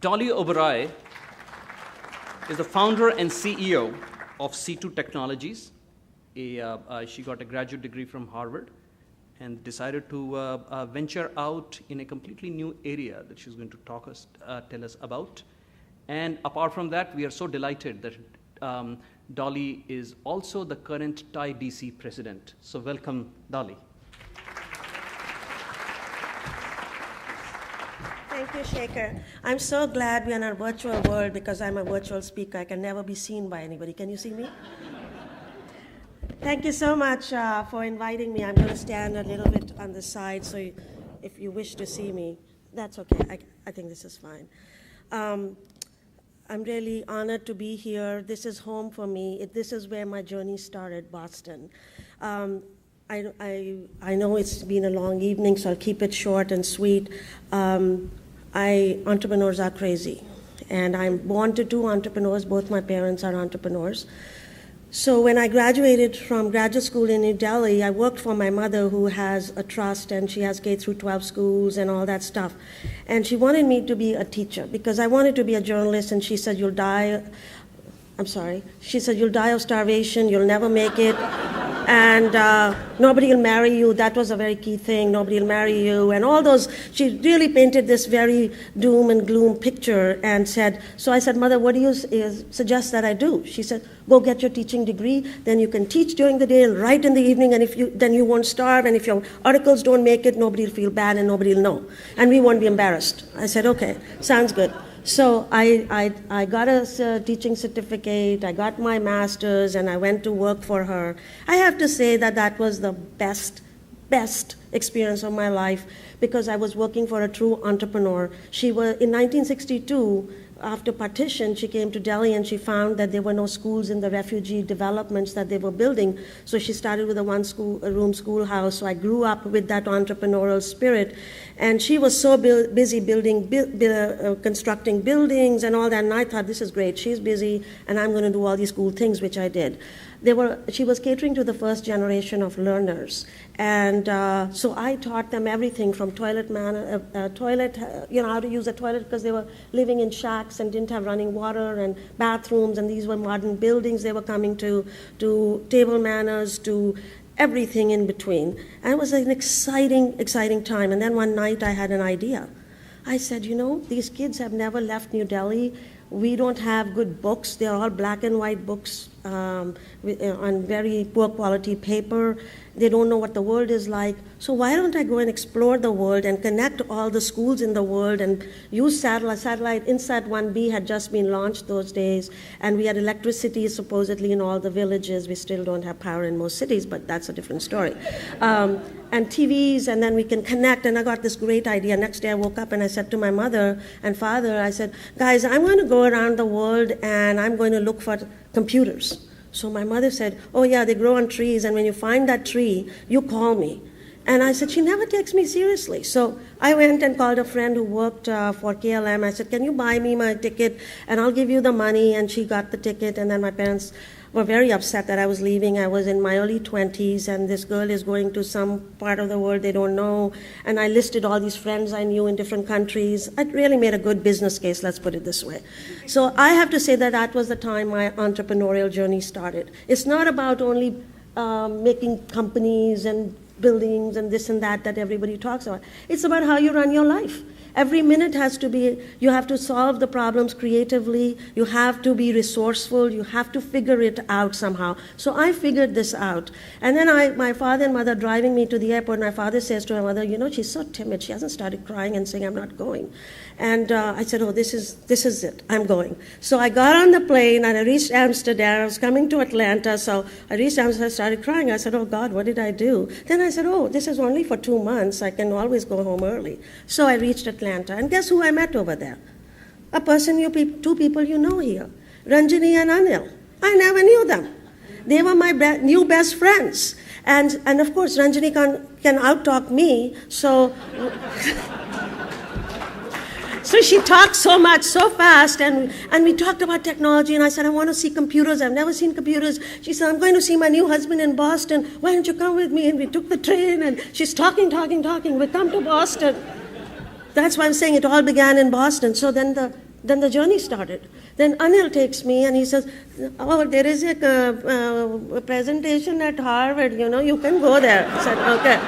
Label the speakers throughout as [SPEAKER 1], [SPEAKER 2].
[SPEAKER 1] Dolly Oberoi is the founder and CEO of C2 Technologies. She got a graduate degree from Harvard and decided to venture out in a completely new area that she's going to tell us about. And apart from that, we are so delighted that Dolly is also the current TiE DC president. So welcome, Dolly.
[SPEAKER 2] Thank you, Shekhar. I'm so glad we're in a virtual world because I'm a virtual speaker. I can never be seen by anybody. Can you see me? Thank you so much for inviting me. I'm going to stand a little bit on the side, so if you wish to see me, that's okay. I think this is fine. I'm really honored to be here. This is home for me. This is where my journey started, Boston. I know it's been a long evening, so I'll keep it short and sweet. Entrepreneurs are crazy, and I'm born to two entrepreneurs. Both my parents are entrepreneurs. So when I graduated from graduate school in New Delhi, I worked for my mother, who has a trust, and she has K through 12 schools and all that stuff. And she wanted me to be a teacher because I wanted to be a journalist, and she said, you'll die of starvation, you'll never make it, and nobody will marry you. That was a very key thing, nobody will marry you, and all those. She really painted this very doom and gloom picture and said, so I said, Mother, what do you suggest that I do? She said, go get your teaching degree, then you can teach during the day and write in the evening, and then you won't starve, and if your articles don't make it, nobody will feel bad and nobody will know, and we won't be embarrassed. I said, okay, sounds good. So I got a teaching certificate, I got my master's, and I went to work for her. I have to say that was the best experience of my life because I was working for a true entrepreneur. She was, in 1962, after partition, she came to Delhi and she found that there were no schools in the refugee developments that they were building. So she started with a one-room schoolhouse. So I grew up with that entrepreneurial spirit. And she was so busy constructing buildings and all that. And I thought, this is great. She's busy, and I'm going to do all these cool things, which I did. She was catering to the first generation of learners. And so I taught them everything from how to use a toilet, because they were living in shacks and didn't have running water and bathrooms, and these were modern buildings they were coming to table manners, to everything in between. And it was an exciting time. And then one night I had an idea. I said, these kids have never left New Delhi. We don't have good books. They're all black and white books on very poor quality paper. They don't know what the world is like. So why don't I go and explore the world and connect all the schools in the world and use satellite. INSAT 1B had just been launched those days, and we had electricity supposedly in all the villages. We still don't have power in most cities, but that's a different story. And TVs, and then we can connect. And I got this great idea. Next day I woke up and I said to my mother and father, I said, guys, I'm going to go around the world and I'm going to look for computers. So my mother said, oh yeah, they grow on trees, and when you find that tree, you call me. And I said, she never takes me seriously. So I went and called a friend who worked for KLM. I said, can you buy me my ticket, and I'll give you the money. And she got the ticket, and then my parents were very upset that I was leaving. I was in my early 20s, and this girl is going to some part of the world they don't know. And I listed all these friends I knew in different countries. I really made a good business case, let's put it this way. So I have to say that was the time my entrepreneurial journey started. It's not about only making companies and buildings and this and that everybody talks about. It's about how you run your life. Every minute has to be, you have to solve the problems creatively, you have to be resourceful, you have to figure it out somehow. So I figured this out. And then my father and mother driving me to the airport, my father says to my mother, she's so timid, she hasn't started crying and saying, I'm not going. And I said, oh, this is it, I'm going. So I got on the plane and I reached Amsterdam. I was coming to Atlanta, so I reached Amsterdam, started crying. I said, oh God, what did I do? Then I said, oh, this is only for 2 months, I can always go home early. So I reached Atlanta. And guess who I met over there? A person, two people you know here, Ranjini and Anil. I never knew them. They were my new best friends. And of course, Ranjini can out-talk me, so... So she talked so much, so fast, and we talked about technology, and I said, I want to see computers. I've never seen computers. She said, I'm going to see my new husband in Boston. Why don't you come with me? And we took the train, and she's talking. We come to Boston. That's why I'm saying it all began in Boston. So then the Then the journey started. Then Anil takes me and he says, oh, there is a presentation at Harvard, you can go there. I said, okay.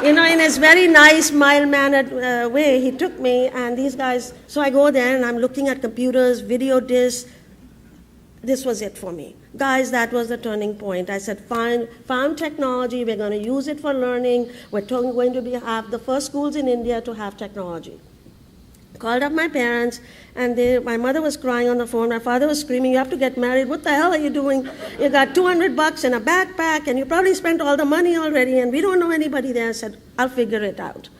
[SPEAKER 2] In his very nice, mild-mannered way, he took me and these guys, so I go there and I'm looking at computers, video discs. This was it for me. Guys, that was the turning point. I said, found technology, we're going to use it for learning. We're going to have the first schools in India to have technology. Called up my parents, and my mother was crying on the phone. My father was screaming, you have to get married. What the hell are you doing? You got $200 in a backpack, and you probably spent all the money already, and we don't know anybody there. I said, I'll figure it out.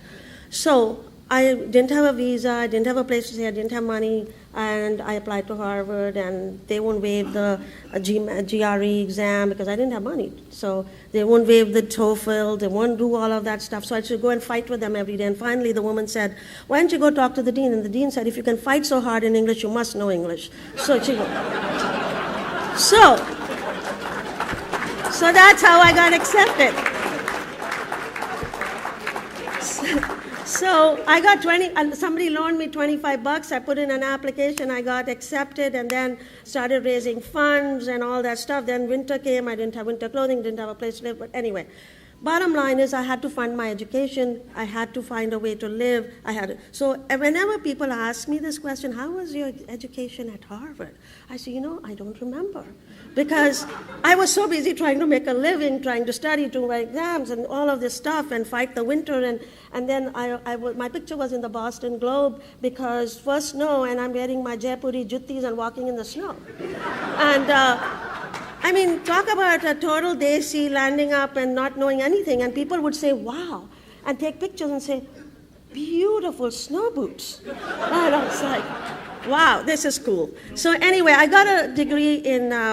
[SPEAKER 2] So I didn't have a visa, I didn't have a place to stay, I didn't have money, and I applied to Harvard, and they won't waive the GRE exam because I didn't have money. So they won't waive the TOEFL, they won't do all of that stuff. So I should go and fight with them every day. And finally the woman said, why don't you go talk to the dean? And the dean said, if you can fight so hard in English, you must know English. So she goes. So that's how I got accepted. So I got somebody loaned me $25. I put in an application, I got accepted, and then started raising funds and all that stuff. Then winter came, I didn't have winter clothing, didn't have a place to live, but anyway. Bottom line is I had to fund my education, I had to find a way to live, so whenever people ask me this question, how was your education at Harvard? I say, I don't remember. Because I was so busy trying to make a living, trying to study, do my exams and all of this stuff and fight the winter. And then my picture was in the Boston Globe because first snow and I'm wearing my Jaipuri juttis and walking in the snow. And talk about a total desi landing up and not knowing anything. And people would say, wow, and take pictures and say, beautiful snow boots. And I was like, wow, this is cool. So anyway, I got a degree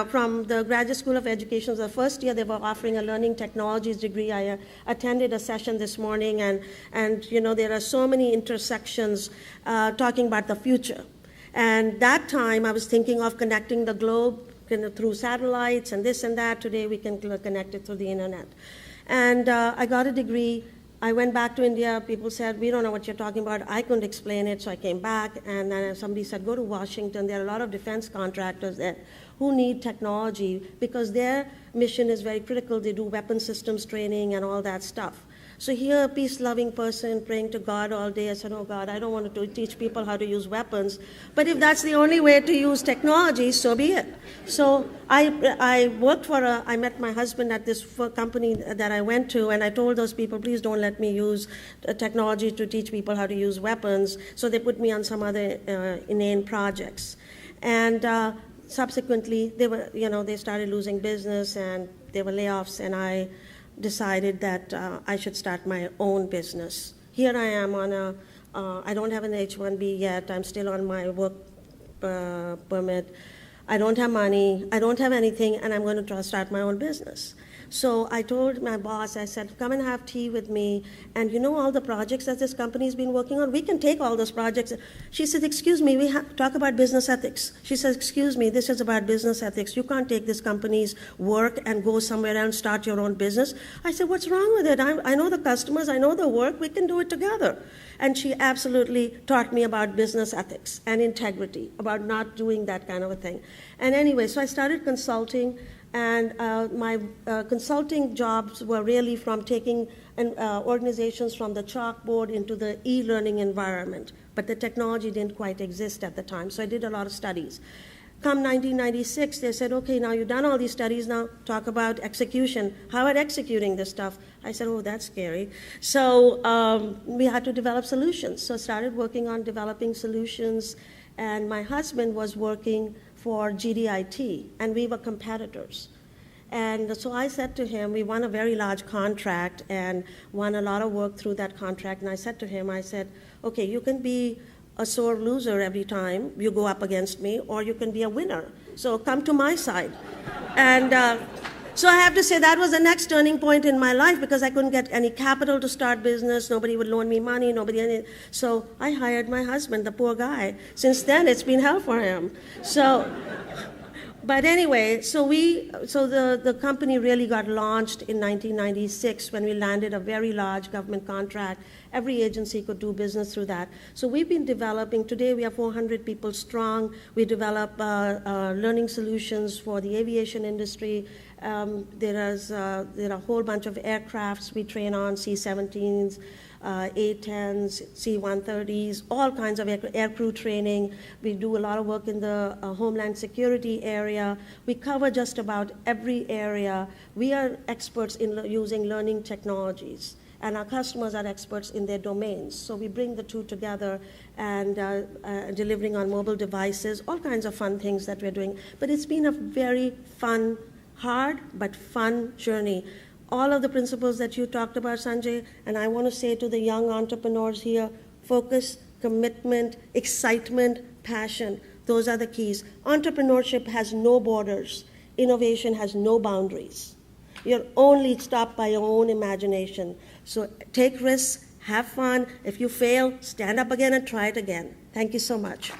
[SPEAKER 2] from the Graduate School of Education. The first year they were offering a learning technologies degree. I attended a session this morning, and there are so many intersections talking about the future. And that time I was thinking of connecting the globe through satellites and this and that. Today we can connect it through the internet. And I got a degree. I went back to India. People said, we don't know what you're talking about. I couldn't explain it, so I came back. And then somebody said, go to Washington. There are a lot of defense contractors there who need technology because their mission is very critical. They do weapon systems training and all that stuff. So here, a peace-loving person praying to God all day, I said, oh God, I don't want to teach people how to use weapons. But if that's the only way to use technology, so be it. So I met my husband at this company that I went to, and I told those people, please don't let me use technology to teach people how to use weapons. So they put me on some other inane projects. And subsequently, they started losing business, and there were layoffs, and I decided that I should start my own business. Here I am I don't have an H-1B yet. I'm still on my work permit. I don't have money. I don't have anything, and I'm going to try to start my own business. So I told my boss, I said, come and have tea with me, and all the projects that this company's been working on, we can take all those projects. She said, excuse me, we have to talk about business ethics. She says, excuse me, this is about business ethics. You can't take this company's work and go somewhere else and start your own business. I said, what's wrong with it? I know the customers, I know the work, we can do it together. And she absolutely taught me about business ethics and integrity, about not doing that kind of a thing. And anyway, so I started consulting. And my consulting jobs were really from taking organizations from the chalkboard into the e-learning environment. But the technology didn't quite exist at the time, so I did a lot of studies. Come 1996, they said, okay, now you've done all these studies, now talk about execution. How about executing this stuff? I said, oh, that's scary. So we had to develop solutions. So I started working on developing solutions, and my husband was working for GDIT, and we were competitors. And so I said to him, we won a very large contract and won a lot of work through that contract, and I said to him, I said, okay, you can be a sore loser every time you go up against me, or you can be a winner. So come to my side. And so I have to say that was the next turning point in my life because I couldn't get any capital to start business. Nobody would loan me money. So I hired my husband, the poor guy. Since then, it's been hell for him. So But anyway, so the company really got launched in 1996 when we landed a very large government contract. Every agency could do business through that. So we've been developing, today we are 400 people strong. We develop learning solutions for the aviation industry. There are a whole bunch of aircrafts we train on, C-17s, A-10s, C-130s, all kinds of air crew training. We do a lot of work in the homeland security area. We cover just about every area. We are experts in using learning technologies, and our customers are experts in their domains. So we bring the two together and delivering on mobile devices, all kinds of fun things that we're doing. But it's been a very fun, hard but fun journey. All of the principles that you talked about, Sanjay, and I want to say to the young entrepreneurs here, focus, commitment, excitement, passion. Those are the keys. Entrepreneurship has no borders. Innovation has no boundaries. You're only stopped by your own imagination. So take risks, have fun. If you fail, stand up again and try it again. Thank you so much.